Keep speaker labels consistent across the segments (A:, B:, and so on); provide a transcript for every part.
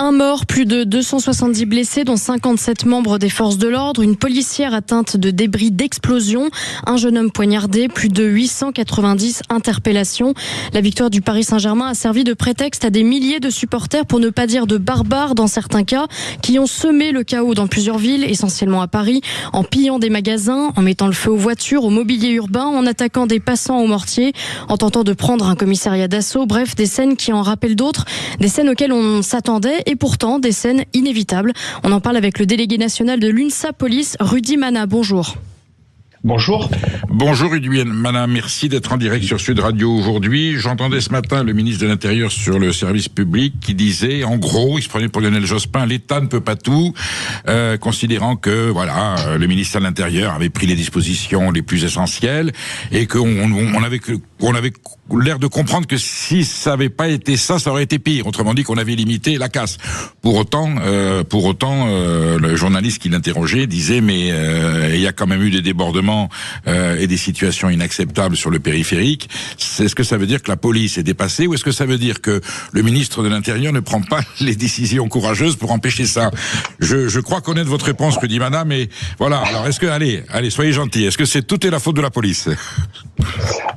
A: Un mort, plus de 270 blessés, dont 57 membres des forces de l'ordre, une policière atteinte de débris d'explosion, un jeune homme poignardé, plus de 890 interpellations. La victoire du Paris Saint-Germain a servi de prétexte à des milliers de supporters, pour ne pas dire de barbares dans certains cas, qui ont semé le chaos dans plusieurs villes, essentiellement à Paris, en pillant des magasins, en mettant le feu aux voitures, au mobilier urbain, en attaquant des passants au mortier, en tentant de prendre un commissariat d'assaut. Bref, des scènes qui en rappellent d'autres, des scènes auxquelles on s'attendait et pourtant des scènes inévitables. On en parle avec le délégué national de l'UNSA Police, Rudy Mana. Bonjour.
B: Bonjour. Bonjour Rudy Mana, merci d'être en direct sur Sud Radio aujourd'hui. J'entendais ce matin le ministre de l'Intérieur sur le service public qui disait, en gros, il se prenait pour Lionel Jospin, l'État ne peut pas tout, considérant que voilà, le ministère de l'Intérieur avait pris les dispositions les plus essentielles et qu'on avait l'air de comprendre que si ça n'avait pas été ça, ça aurait été pire. Autrement dit, qu'on avait limité la casse. Pour autant, le journaliste qui l'interrogeait disait, mais il y a quand même eu des débordements et des situations inacceptables sur le périphérique. Est-ce que ça veut dire que la police est dépassée ou est-ce que ça veut dire que le ministre de l'Intérieur ne prend pas les décisions courageuses pour empêcher ça? Je crois connaître votre réponse, Rudy Mana, mais voilà. Alors, est-ce que, allez, soyez gentil. Est-ce que tout est la faute de la police?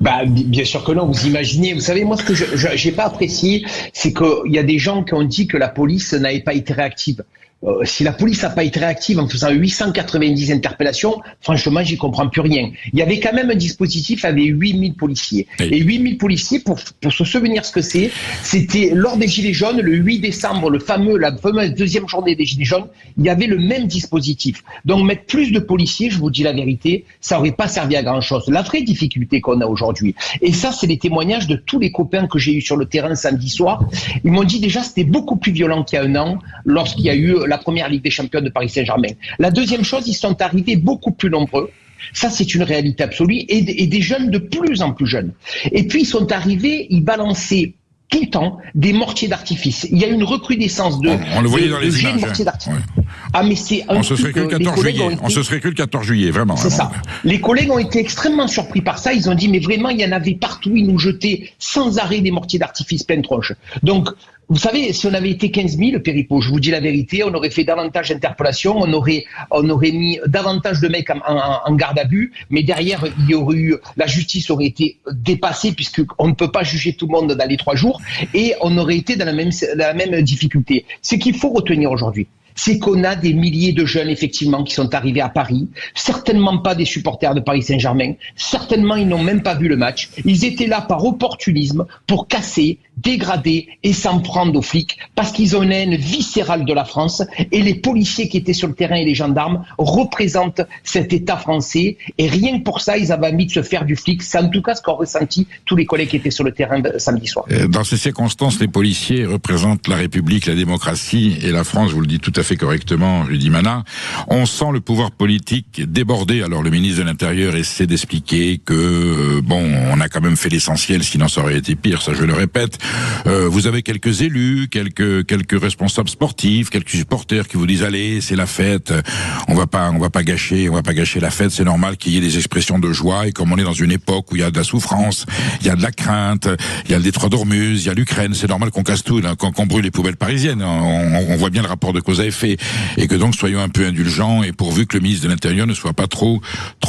C: Bien sûr que non. Vous imaginez, vous savez, moi, ce que j'ai pas apprécié, c'est qu'il y a des gens qui ont dit que la police n'avait pas été réactive. Si la police n'a pas été réactive en faisant 890 interpellations, franchement, j'y comprends plus rien. Il y avait quand même un dispositif avec 8000 policiers. Oui. Et 8000 policiers, pour se souvenir ce que c'était lors des Gilets jaunes, le 8 décembre, la fameuse deuxième journée des Gilets jaunes, il y avait le même dispositif. Donc, mettre plus de policiers, je vous dis la vérité, ça n'aurait pas servi à grand-chose. La vraie difficulté qu'on a aujourd'hui, et ça, c'est les témoignages de tous les copains que j'ai eus sur le terrain samedi soir, ils m'ont dit déjà, c'était beaucoup plus violent qu'il y a un an, lorsqu'il y a eu la première Ligue des Champions de Paris Saint-Germain. La deuxième chose, ils sont arrivés beaucoup plus nombreux. Ça, c'est une réalité absolue. Et des jeunes de plus en plus jeunes. Et puis, ils sont arrivés, ils balançaient tout le temps des mortiers d'artifice. Il y a une recrudescence de
B: on le voyait dans les images,
C: mortiers d'artifice.
B: Ouais.
C: Ah, mais c'est un
B: on se serait cru le 14 juillet. On se serait cru le 14 juillet, vraiment.
C: C'est ça. Les collègues ont été extrêmement surpris par ça. Ils ont dit, mais vraiment, il y en avait partout. Ils nous jetaient sans arrêt des mortiers d'artifice pleine tronche. Donc, vous savez, si on avait été 15 000, Péripeau, je vous dis la vérité, on aurait fait davantage d'interpellations, on aurait mis davantage de mecs en garde à vue, mais derrière, il y aurait eu, la justice aurait été dépassée puisqu'on ne peut pas juger tout le monde dans les 3 jours et on aurait été dans la même difficulté. Ce qu'il faut retenir aujourd'hui, c'est qu'on a des milliers de jeunes, effectivement, qui sont arrivés à Paris, certainement pas des supporters de Paris Saint-Germain, certainement ils n'ont même pas vu le match, ils étaient là par opportunisme pour casser, dégrader et s'en prendre aux flics, parce qu'ils ont une haine viscérale de la France, et les policiers qui étaient sur le terrain et les gendarmes représentent cet État français, et rien que pour ça, ils avaient envie de se faire du flic. C'est en tout cas ce qu'ont ressenti tous les collègues qui étaient sur le terrain samedi soir.
B: Dans ces circonstances, les policiers représentent la République, la démocratie et la France, je vous le dis tout à fait correctement, Rudy Mana. On sent le pouvoir politique débordé. Alors le ministre de l'Intérieur essaie d'expliquer que on a quand même fait l'essentiel, sinon ça aurait été pire, ça je le répète. Vous avez quelques élus, quelques responsables sportifs, quelques supporters qui vous disent allez, c'est la fête, on va pas gâcher la fête, c'est normal qu'il y ait des expressions de joie, et comme on est dans une époque où il y a de la souffrance, il y a de la crainte, il y a le détroit d'Ormuz, il y a l'Ukraine, c'est normal qu'on casse tout, là, qu'on brûle les poubelles parisiennes. On voit bien le rapport de cause à effet, et que donc soyons un peu indulgents, et pourvu que le ministre de l'Intérieur ne soit pas trop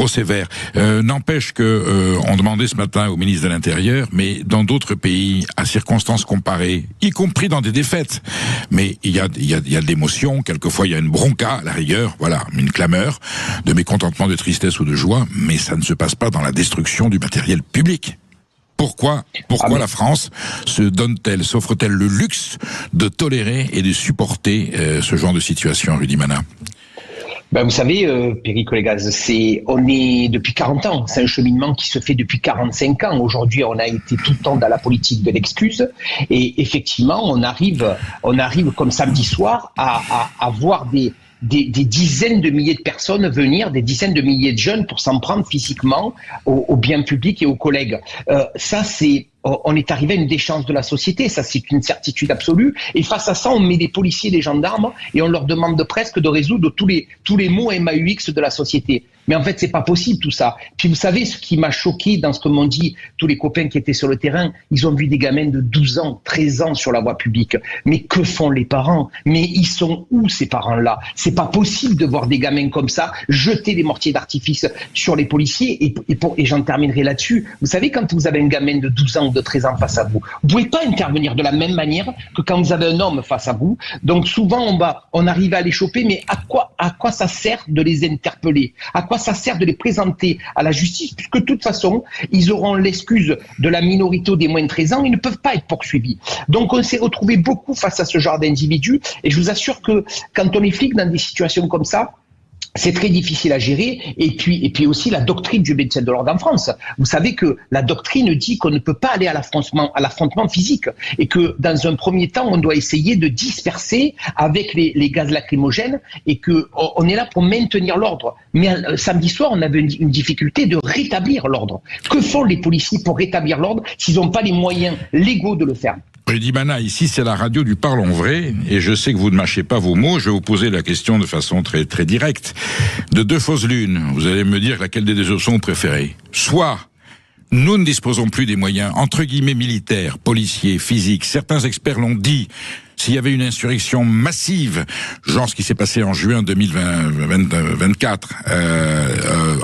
B: sévère. N'empêche que on demandait ce matin au ministre de l'Intérieur, mais dans d'autres pays à circonstances comparées, y compris dans des défaites, mais il y a de l'émotion, quelquefois il y a une bronca à la rigueur, voilà, une clameur de mécontentement, de tristesse ou de joie, mais ça ne se passe pas dans la destruction du matériel public. Pourquoi la France s'offre-t-elle le luxe de tolérer et de supporter ce genre de situation, Rudy Mana?
C: Vous savez, Péricolégas, on est depuis 40 ans. C'est un cheminement qui se fait depuis 45 ans. Aujourd'hui, on a été tout le temps dans la politique de l'excuse. Et effectivement, on arrive comme samedi soir à voir des dizaines de milliers de personnes venir, des dizaines de milliers de jeunes pour s'en prendre physiquement au bien public et aux collègues. Ça, c'est on est arrivé à une déchéance de la société, ça c'est une certitude absolue. Et face à ça, on met des policiers, des gendarmes, et on leur demande presque de résoudre tous les maux MAUX de la société. Mais en fait, c'est pas possible tout ça. Puis vous savez, ce qui m'a choqué dans ce que m'ont dit tous les copains qui étaient sur le terrain, ils ont vu des gamins de 12 ans, 13 ans sur la voie publique. Mais que font les parents? Mais ils sont où ces parents-là? C'est pas possible de voir des gamins comme ça jeter des mortiers d'artifice sur les policiers. Et j'en terminerai là-dessus. Vous savez, quand vous avez un gamin de 12 ans ou de 13 ans face à vous, vous pouvez pas intervenir de la même manière que quand vous avez un homme face à vous. Donc souvent, on arrive à les choper, mais à quoi ça sert de les interpeller? À quoi ça sert de les présenter à la justice, puisque de toute façon, ils auront l'excuse de la minorité ou des moins de 13 ans, ils ne peuvent pas être poursuivis. Donc on s'est retrouvé beaucoup face à ce genre d'individus, et je vous assure que quand on est flic dans des situations comme ça, c'est très difficile à gérer. Et puis aussi la doctrine du maintien de l'ordre en France. Vous savez que la doctrine dit qu'on ne peut pas aller à l'affrontement physique, et que dans un premier temps, on doit essayer de disperser avec les gaz lacrymogènes, et que on est là pour maintenir l'ordre. Mais samedi soir, on avait une difficulté de rétablir l'ordre. Que font les policiers pour rétablir l'ordre s'ils n'ont pas les moyens légaux de le faire?
B: Rudy Mana, ici c'est la radio du Parlons Vrai, et je sais que vous ne mâchez pas vos mots, je vais vous poser la question de façon très, très directe. De deux fausses lunes, vous allez me dire laquelle des deux options vous préférez. Soit nous ne disposons plus des moyens, entre guillemets, militaires, policiers, physiques, certains experts l'ont dit, s'il y avait une insurrection massive, genre ce qui s'est passé en juin 2024,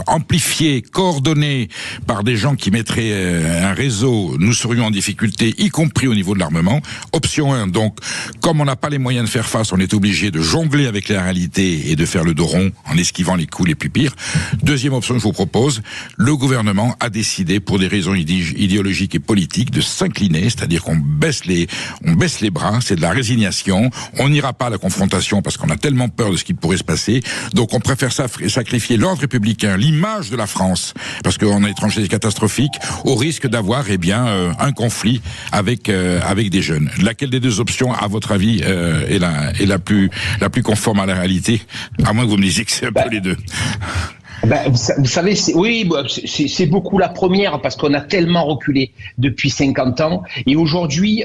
B: amplifiée, coordonnée par des gens qui mettraient un réseau, nous serions en difficulté, y compris au niveau de l'armement. Option 1, donc, comme on n'a pas les moyens de faire face, on est obligé de jongler avec la réalité et de faire le dos rond en esquivant les coups les plus pires. Deuxième option que je vous propose, le gouvernement a décidé, pour des raisons idéologiques et politiques, de s'incliner, c'est-à-dire qu'on baisse les bras, c'est de la résignation, on n'ira pas à la confrontation parce qu'on a tellement peur de ce qui pourrait se passer, donc on préfère sacrifier l'ordre républicain, l'image de la France, parce qu'en étranger c'est catastrophique, au risque d'avoir un conflit avec des jeunes. Laquelle des deux options, à votre avis, est la plus conforme à la réalité, à moins que vous me disiez que c'est un peu les deux?
C: Vous savez, c'est beaucoup la première, parce qu'on a tellement reculé depuis 50 ans, et aujourd'hui,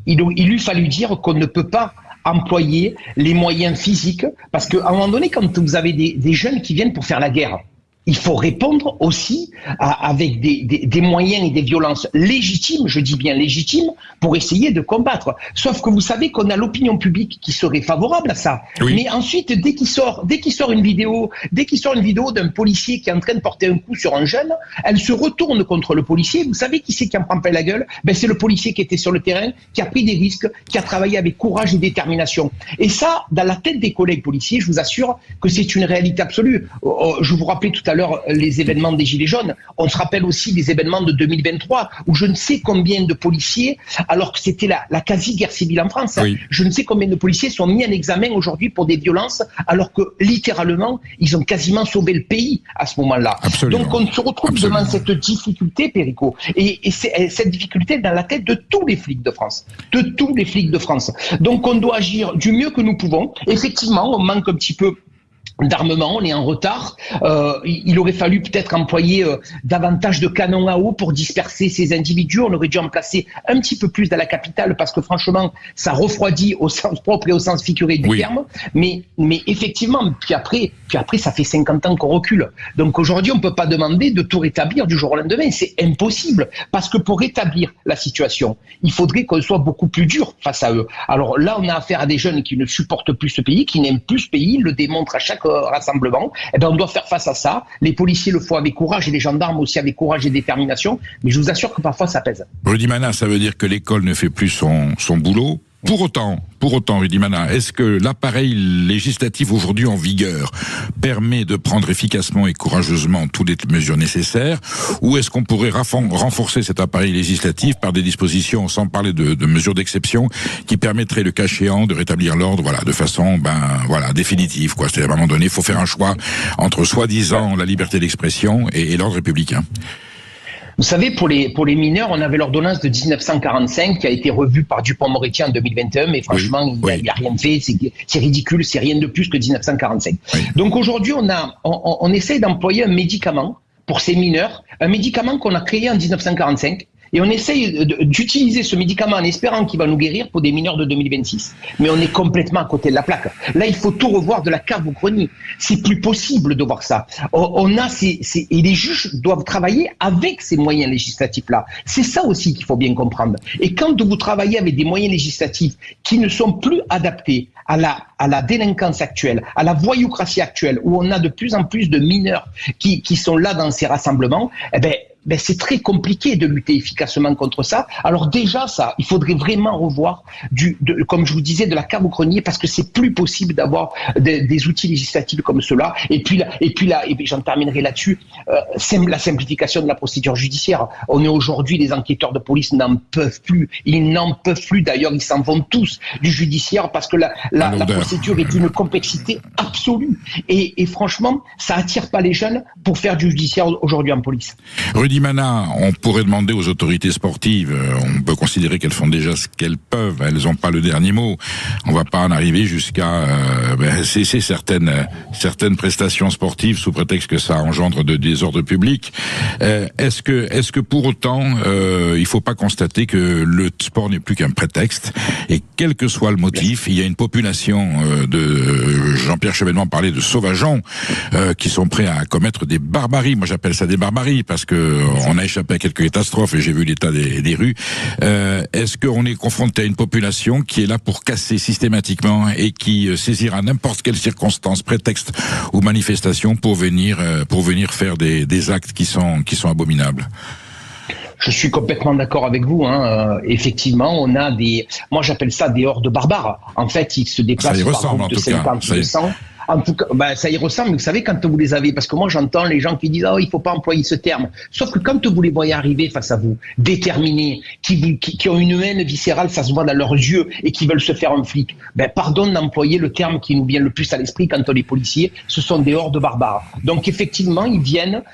C: il lui fallu dire qu'on ne peut pas employer les moyens physiques, parce qu'à un moment donné, quand vous avez des jeunes qui viennent pour faire la guerre, il faut répondre aussi avec des moyens et des violences légitimes, je dis bien légitimes, pour essayer de combattre. Sauf que vous savez qu'on a l'opinion publique qui serait favorable à ça. Oui. Mais ensuite, dès qu'il sort une vidéo d'un policier qui est en train de porter un coup sur un jeune, elle se retourne contre le policier. Vous savez qui c'est qui en prend plein la gueule? C'est le policier qui était sur le terrain, qui a pris des risques, qui a travaillé avec courage et détermination. Et ça, dans la tête des collègues policiers, je vous assure que c'est une réalité absolue. Je vous rappelais tout à l'heure les événements des Gilets jaunes. On se rappelle aussi des événements de 2023 où je ne sais combien de policiers, alors que c'était la quasi-guerre civile en France, oui. Je ne sais combien de policiers sont mis en examen aujourd'hui pour des violences, alors que littéralement, ils ont quasiment sauvé le pays à ce moment-là. Absolument. Donc on se retrouve devant cette difficulté, Perico. Et cette difficulté dans la tête de tous les flics de France. De tous les flics de France. Donc on doit agir du mieux que nous pouvons. Effectivement, on manque un petit peu d'armement, on est en retard. Il aurait fallu peut-être employer davantage de canons à eau pour disperser ces individus. On aurait dû en placer un petit peu plus dans la capitale, parce que franchement, ça refroidit au sens propre et au sens figuré du terme. Mais effectivement, puis après, ça fait 50 ans qu'on recule. Donc aujourd'hui, on ne peut pas demander de tout rétablir du jour au lendemain. C'est impossible, parce que pour rétablir la situation, il faudrait qu'on soit beaucoup plus dur face à eux. Alors là, on a affaire à des jeunes qui ne supportent plus ce pays, qui n'aiment plus ce pays, ils le démontrent à chaque rassemblement. On doit faire face à ça. Les policiers le font avec courage, et les gendarmes aussi avec courage et détermination. Mais je vous assure que parfois ça pèse.
B: Rudy Mana, ça veut dire que l'école ne fait plus son boulot. Pour autant, Rudy Mana, est-ce que l'appareil législatif aujourd'hui en vigueur permet de prendre efficacement et courageusement toutes les mesures nécessaires, ou est-ce qu'on pourrait renforcer cet appareil législatif par des dispositions, sans parler de mesures d'exception, qui permettraient le cas échéant de rétablir l'ordre, de façon, définitive, quoi. C'est-à-dire, à un moment donné, il faut faire un choix entre soi-disant la liberté d'expression et l'ordre républicain.
C: Vous savez, pour les mineurs, on avait l'ordonnance de 1945 qui a été revue par Dupond-Moretti en 2021, mais franchement, il n'y a rien fait, c'est ridicule, c'est rien de plus que 1945. Oui. Donc aujourd'hui, on essaye d'employer un médicament pour ces mineurs, un médicament qu'on a créé en 1945, Et on essaye d'utiliser ce médicament en espérant qu'il va nous guérir pour des mineurs de 2026. Mais on est complètement à côté de la plaque. Là, il faut tout revoir de la cave au grenier. C'est plus possible de voir ça. Et les juges doivent travailler avec ces moyens législatifs-là. C'est ça aussi qu'il faut bien comprendre. Et quand vous travaillez avec des moyens législatifs qui ne sont plus adaptés à la délinquance actuelle, à la voyoucratie actuelle, où on a de plus en plus de mineurs qui sont là dans ces rassemblements, c'est très compliqué de lutter efficacement contre ça. Alors déjà, il faudrait vraiment revoir, comme je vous disais, de la cave au grenier, parce que c'est plus possible d'avoir des outils législatifs comme ceux-là. Et puis j'en terminerai là-dessus, la simplification de la procédure judiciaire. On est aujourd'hui, les enquêteurs de police n'en peuvent plus. Ils n'en peuvent plus. D'ailleurs, ils s'en vont tous du judiciaire parce que la procédure est d'une complexité absolue. Et franchement, ça attire pas les jeunes pour faire du judiciaire aujourd'hui en police.
B: Rudy Mana, on pourrait demander aux autorités sportives, on peut considérer qu'elles font déjà ce qu'elles peuvent, elles n'ont pas le dernier mot. On va pas en arriver jusqu'à cesser certaines prestations sportives sous prétexte que ça engendre de désordre public. Est-ce que pour autant, il faut pas constater que le sport n'est plus qu'un prétexte et quel que soit le motif, il y a une population de Jean-Pierre Chevènement parlait de sauvageons qui sont prêts à commettre des barbaries. Moi, j'appelle ça des barbaries parce que on a échappé à quelques catastrophes et j'ai vu l'état des rues. Est-ce qu'on est confronté à une population qui est là pour casser systématiquement et qui saisira n'importe quelle circonstance, prétexte ou manifestation pour venir faire des actes qui sont abominables?
C: Je suis complètement d'accord avec vous. Effectivement, on a moi j'appelle ça des hordes barbares. En fait, ils se déplacent par groupe de 50, 200. En tout cas, ça y ressemble, vous savez, quand vous les avez, parce que moi j'entends les gens qui disent « Oh, il faut pas employer ce terme ». Sauf que quand vous les voyez arriver face à vous, déterminés, qui ont une haine viscérale, ça se voit dans leurs yeux, et qui veulent se faire un flic, pardon d'employer le terme qui nous vient le plus à l'esprit quand on est policier, ce sont des hordes barbares. Donc effectivement, ils viennent,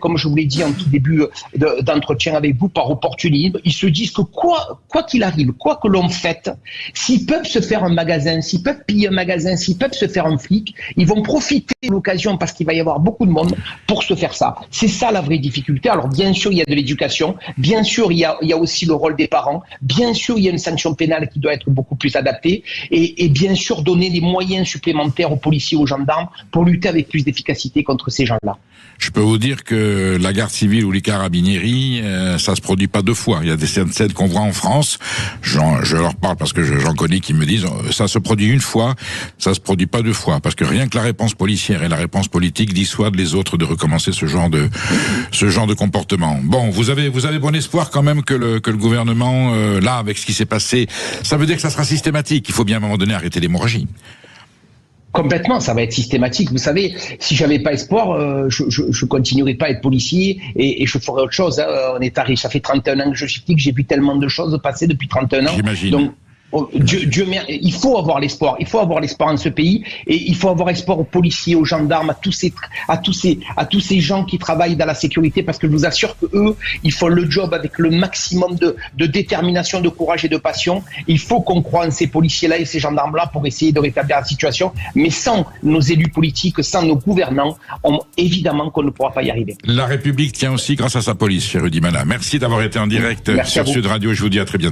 C: comme je vous l'ai dit en tout début d'entretien avec vous, par opportunisme, ils se disent que quoi qu'il arrive, quoi que l'on fasse, s'ils peuvent se faire un magasin, s'ils peuvent piller un magasin, s'ils peuvent se faire un flic, ils vont profiter de l'occasion parce qu'il va y avoir beaucoup de monde pour se faire ça. C'est ça la vraie difficulté. Alors bien sûr, il y a de l'éducation, bien sûr, il y a aussi le rôle des parents, bien sûr, il y a une sanction pénale qui doit être beaucoup plus adaptée et bien sûr, donner des moyens supplémentaires aux policiers, aux gendarmes pour lutter avec plus d'efficacité contre ces gens-là.
B: Je peux vous dire que la garde civile ou les carabinieri, ça se produit pas deux fois. Il y a des scènes qu'on voit en France. Je leur parle parce que j'en connais qui me disent ça se produit une fois, ça se produit pas deux fois. Parce que rien que la réponse policière et la réponse politique dissuadent les autres de recommencer ce genre de comportement. Bon, vous avez bon espoir quand même que le gouvernement, là, avec ce qui s'est passé, ça veut dire que ça sera systématique. Il faut bien à un moment donné arrêter l'hémorragie.
C: Complètement, ça va être systématique. Vous savez, si j'avais pas espoir, je continuerais pas à être policier et je ferais autre chose. On est arrivé, ça fait 31 ans que je suis flic, j'ai vu tellement de choses passer depuis 31 ans.
B: J'imagine.
C: Donc, Dieu merci, il faut avoir l'espoir. Il faut avoir l'espoir en ce pays et il faut avoir espoir aux policiers, aux gendarmes, à tous ces gens qui travaillent dans la sécurité parce que je vous assure que eux, ils font le job avec le maximum de détermination, de courage et de passion. Il faut qu'on croie en ces policiers-là et ces gendarmes-là pour essayer de rétablir la situation. Mais sans nos élus politiques, sans nos gouvernants, évidemment qu'on ne pourra pas y arriver.
B: La République tient aussi grâce à sa police, cher Rudy Mana. Merci d'avoir été en direct sur Sud Radio. Je vous dis à très bientôt.